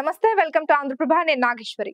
నమస్తే, welcome to Andhraprabha. నేను Nageswari.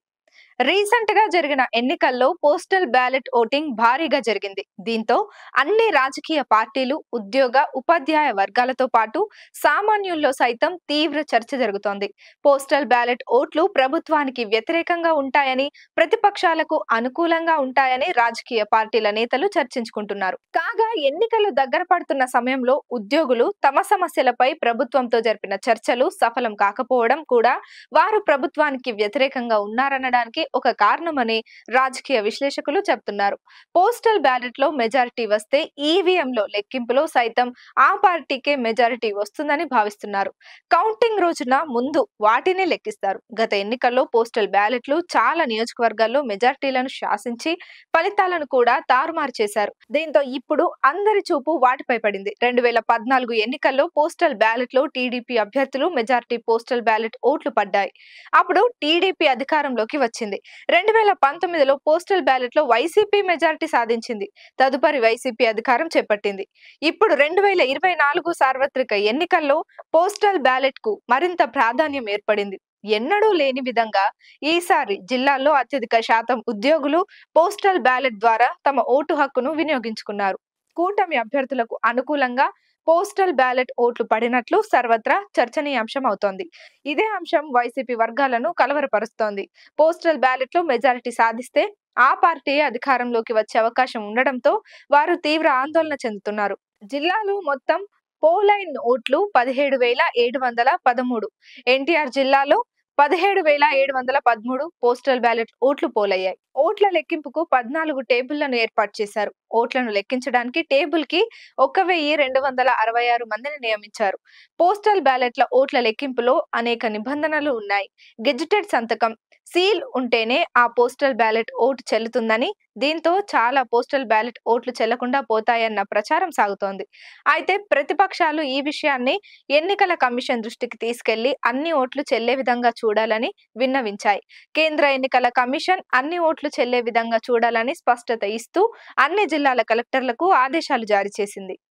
Recent గా జరిగిన ఎన్నికల్లో పోస్టల్ బ్యాలెట్ ఓటింగ్ భారీగా జరిగింది. దీంతో అన్ని రాజకీయ పార్టీలు, ఉద్యోగ, ఉపాధ్యాయ వర్గాలతో పాటు సామాన్యుల్లో సైతం తీవ్ర చర్చ జరుగుతోంది. పోస్టల్ బ్యాలెట్ ఓట్లు ప్రభుత్వానికి వ్యతిరేకంగా ఉంటాయని, ప్రతిపక్షాలకు అనుకూలంగా ఉంటాయని రాజకీయ పార్టీల నేతలు చర్చించుకుంటున్నారు. కాగా ఎన్నికలు దగ్గర పడుతున్న సమయంలో ఉద్యోగులు తమ సమస్యలపై ప్రభుత్వంతో జరిపిన చర్చలు సఫలం కాకపోవడం కూడా వారు ప్రభుత్వానికి వ్యతిరేకంగా ఉన్నారనడానికి ఒక కారణమని రాజకీయ విశ్లేషకులు చెప్తున్నారు. పోస్టల్ బ్యాలెట్ లో మెజారిటీ వస్తే ఈవీఎంలో లెక్కింపులో సైతం ఆ పార్టీకే మెజారిటీ వస్తుందని భావిస్తున్నారు. కౌంటింగ్ రోజున ముందు వాటిని లెక్కిస్తారు. గత ఎన్నికల్లో పోస్టల్ బ్యాలెట్లు చాలా నియోజకవర్గాల్లో మెజారిటీలను శాసించి ఫలితాలను కూడా తారుమారు చేశారు. దీంతో ఇప్పుడు అందరి చూపు వాటిపై పడింది. 2014 ఎన్నికల్లో పోస్టల్ బ్యాలెట్ లో టీడీపీ అభ్యర్థులు మెజారిటీ పోస్టల్ బ్యాలెట్ ఓట్లు పడ్డాయి. అప్పుడు టీడీపీ అధికారంలోకి వచ్చింది. 2019లో పోస్టల్ బ్యాలెట్ లో వైసీపీ మెజారిటీ సాధించింది. తదుపరి వైసీపీ అధికారం చేపట్టింది. ఇప్పుడు 2024 సార్వత్రిక ఎన్నికల్లో పోస్టల్ బ్యాలెట్ కు మరింత ప్రాధాన్యం ఏర్పడింది. ఎన్నడూ లేని విధంగా ఈసారి జిల్లాల్లో అత్యధిక శాతం ఉద్యోగులు పోస్టల్ బ్యాలెట్ ద్వారా తమ ఓటు హక్కును వినియోగించుకున్నారు. కూటమి అభ్యర్థులకు అనుకూలంగా పోస్టల్ బ్యాలెట్ ఓట్లు పడినట్లు సర్వత్రా చర్చనీయాంశం అవుతోంది. ఇదే అంశం వైసీపీ వర్గాలను కలవరపరుస్తోంది. పోస్టల్ బ్యాలెట్ లో మెజారిటీ సాధిస్తే ఆ పార్టీ అధికారంలోకి వచ్చే అవకాశం ఉండడంతో వారు తీవ్ర ఆందోళన చెందుతున్నారు. జిల్లాలో మొత్తం పోలైన్ ఓట్లు 17,713. ఎన్టీఆర్ జిల్లాలో 17,713 పోస్టల్ బ్యాలెట్ ఓట్లు పోలయ్యాయి. ఓట్ల లెక్కింపుకు 14 టేబుళ్లను ఏర్పాటు చేశారు. ఓట్లను లెక్కించడానికి టేబుల్ కి 1,266 మందిని నియమించారు. పోస్టల్ బ్యాలెట్ల ఓట్ల లెక్కింపులో అనేక నిబంధనలు ఉన్నాయి. గెజిటెడ్ సంతకం, సీల్ ఉంటేనే ఆ పోస్టల్ బ్యాలెట్ ఓటు చెల్లుతుందని, దీంతో చాలా పోస్టల్ బ్యాలెట్ ఓట్లు చెల్లకుండా పోతాయన్న ప్రచారం సాగుతోంది. అయితే ప్రతిపక్షాలు ఈ విషయాన్ని ఎన్నికల కమిషన్ దృష్టికి తీసుకెళ్లి అన్ని ఓట్లు చెల్లే విధంగా చూడాలని విన్నవించాయి. కేంద్ర ఎన్నికల కమిషన్ అన్ని ఓట్లు చెల్లే విధంగా చూడాలని స్పష్టత ఇస్తూ అన్ని జిల్లాల కలెక్టర్లకు ఆదేశాలు జారీ చేసింది.